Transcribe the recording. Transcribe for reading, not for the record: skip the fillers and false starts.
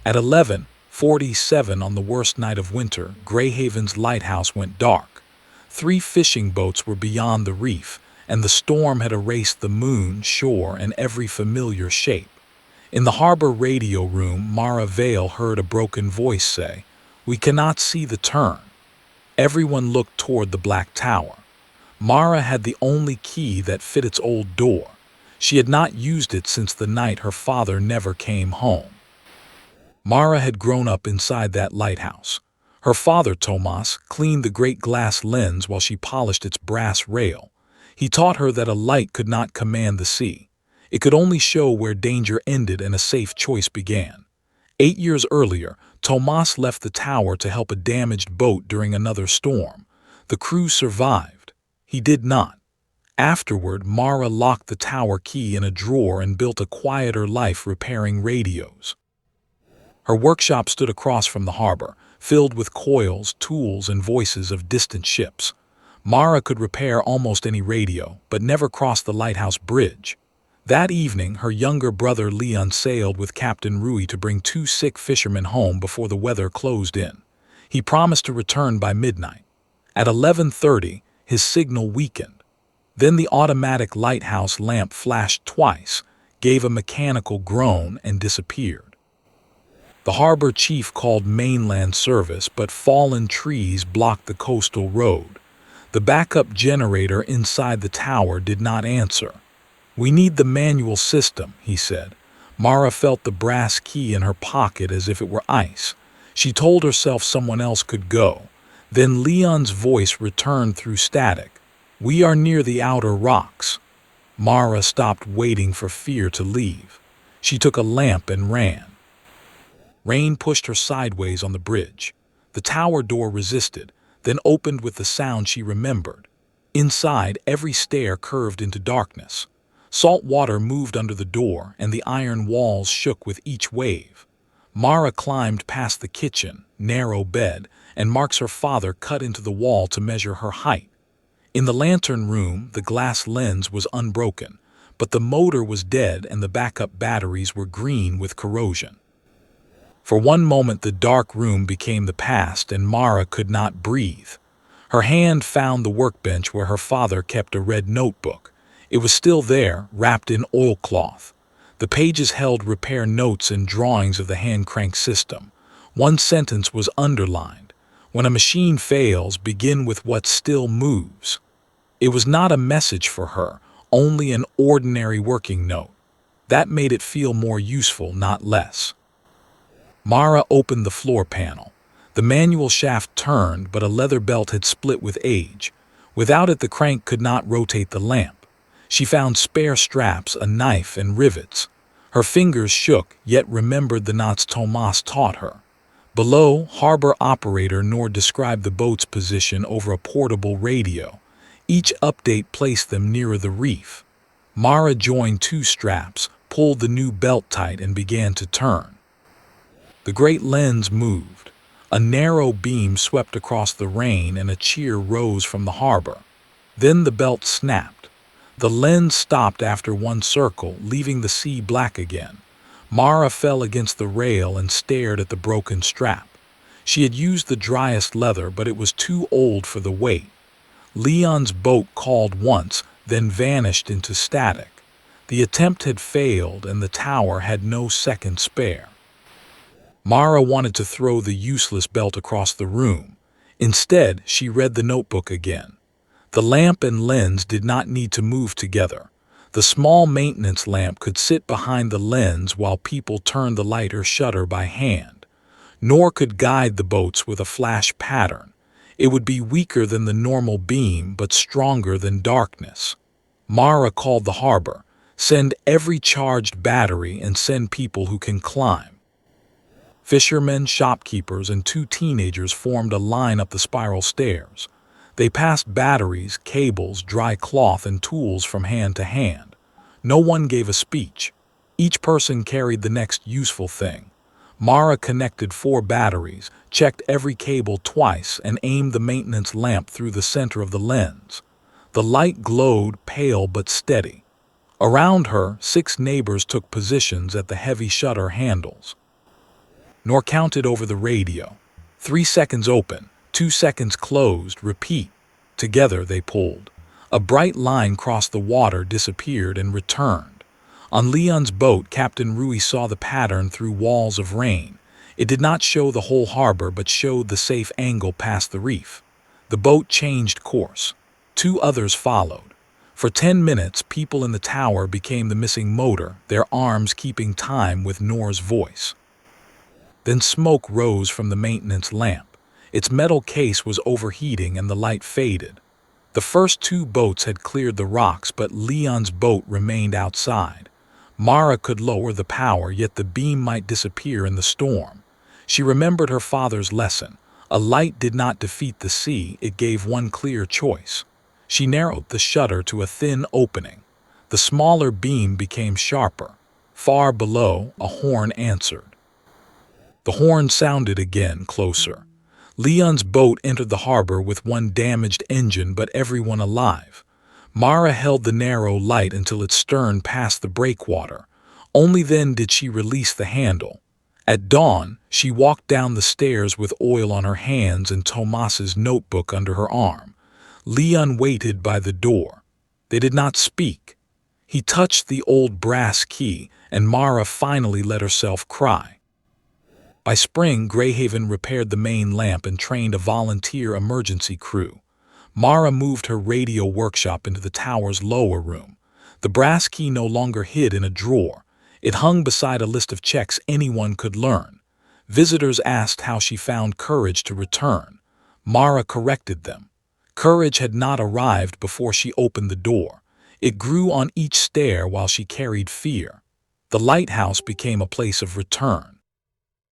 At 11:47 on the worst night of winter, Greyhaven's lighthouse went dark. 3 fishing boats were beyond the reef, and the storm had erased the moon, shore, and every familiar shape. In the harbor radio room, Mara Vale heard a broken voice say, "We cannot see the turn." Everyone looked toward the black tower. Mara had the only key that fit its old door. She had not used it since the night her father never came home. Mara had grown up inside that lighthouse. Her father, Tomas, cleaned the great glass lens while she polished its brass rail. He taught her that a light could not command the sea. It could only show where danger ended and a safe choice began. 8 years earlier, Tomas left the tower to help a damaged boat during another storm. The crew survived. He did not. Afterward, Mara locked the tower key in a drawer and built a quieter life repairing radios. Her workshop stood across from the harbor, filled with coils, tools, and voices of distant ships. Mara could repair almost any radio, but never cross the lighthouse bridge. That evening, her younger brother Leon sailed with Captain Rui to bring 2 sick fishermen home before the weather closed in. He promised to return by midnight. At 11:30, his signal weakened. Then the automatic lighthouse lamp flashed twice, gave a mechanical groan, and disappeared. The harbor chief called mainland service, but fallen trees blocked the coastal road. The backup generator inside the tower did not answer. "We need the manual system," he said. Mara felt the brass key in her pocket as if it were ice. She told herself someone else could go. Then Leon's voice returned through static. "We are near the outer rocks." Mara stopped waiting for fear to leave. She took a lamp and ran. Rain pushed her sideways on the bridge. The tower door resisted, then opened with the sound she remembered. Inside, every stair curved into darkness. Salt water moved under the door, and the iron walls shook with each wave. Mara climbed past the kitchen, narrow bed, and marks her father cut into the wall to measure her height. In the lantern room, the glass lens was unbroken, but the motor was dead and the backup batteries were green with corrosion. For one moment, the dark room became the past, and Mara could not breathe. Her hand found the workbench where her father kept a red notebook. It was still there, wrapped in oilcloth. The pages held repair notes and drawings of the hand-crank system. One sentence was underlined: "When a machine fails, begin with what still moves." It was not a message for her, only an ordinary working note. That made it feel more useful, not less. Mara opened the floor panel. The manual shaft turned, but a leather belt had split with age. Without it, the crank could not rotate the lamp. She found spare straps, a knife, and rivets. Her fingers shook, yet remembered the knots Tomas taught her. Below, harbor operator Nord described the boat's position over a portable radio. Each update placed them nearer the reef. Mara joined 2 straps, pulled the new belt tight, and began to turn. The great lens moved. A narrow beam swept across the rain, and a cheer rose from the harbor. Then the belt snapped. The lens stopped after one circle, leaving the sea black again. Mara fell against the rail and stared at the broken strap. She had used the driest leather, but it was too old for the weight. Leon's boat called once, then vanished into static. The attempt had failed, and the tower had no second spare. Mara wanted to throw the useless belt across the room. Instead, she read the notebook again. The lamp and lens did not need to move together. The small maintenance lamp could sit behind the lens while people turned the light or shutter by hand. Nor could guide the boats with a flash pattern. It would be weaker than the normal beam, but stronger than darkness. Mara called the harbor. "Send every charged battery and send people who can climb." Fishermen, shopkeepers, and 2 teenagers formed a line up the spiral stairs. They passed batteries, cables, dry cloth, and tools from hand to hand. No one gave a speech. Each person carried the next useful thing. Mara connected 4 batteries, checked every cable twice, and aimed the maintenance lamp through the center of the lens. The light glowed, pale but steady. Around her, 6 neighbors took positions at the heavy shutter handles. nor counted over the radio. 3 seconds open, 2 seconds closed, repeat. Together they pulled. A bright line crossed the water, disappeared, and returned. On Leon's boat, Captain Rui saw the pattern through walls of rain. It did not show the whole harbor, but showed the safe angle past the reef. The boat changed course. 2 others followed. For 10 minutes, people in the tower became the missing motor, their arms keeping time with Noor's voice. Then smoke rose from the maintenance lamp. Its metal case was overheating and the light faded. The first 2 boats had cleared the rocks, but Leon's boat remained outside. Mara could lower the power, yet the beam might disappear in the storm. She remembered her father's lesson. A light did not defeat the sea, it gave one clear choice. She narrowed the shutter to a thin opening. The smaller beam became sharper. Far below, a horn answered. The horn sounded again, closer. Leon's boat entered the harbor with one damaged engine, but everyone alive. Mara held the narrow light until its stern passed the breakwater. Only then did she release the handle. At dawn, she walked down the stairs with oil on her hands and Tomas's notebook under her arm. Leon waited by the door. They did not speak. He touched the old brass key, and Mara finally let herself cry. By spring, Greyhaven repaired the main lamp and trained a volunteer emergency crew. Mara moved her radio workshop into the tower's lower room. The brass key no longer hid in a drawer. It hung beside a list of checks anyone could learn. Visitors asked how she found courage to return. Mara corrected them. Courage had not arrived before she opened the door. It grew on each stair while she carried fear. The lighthouse became a place of return.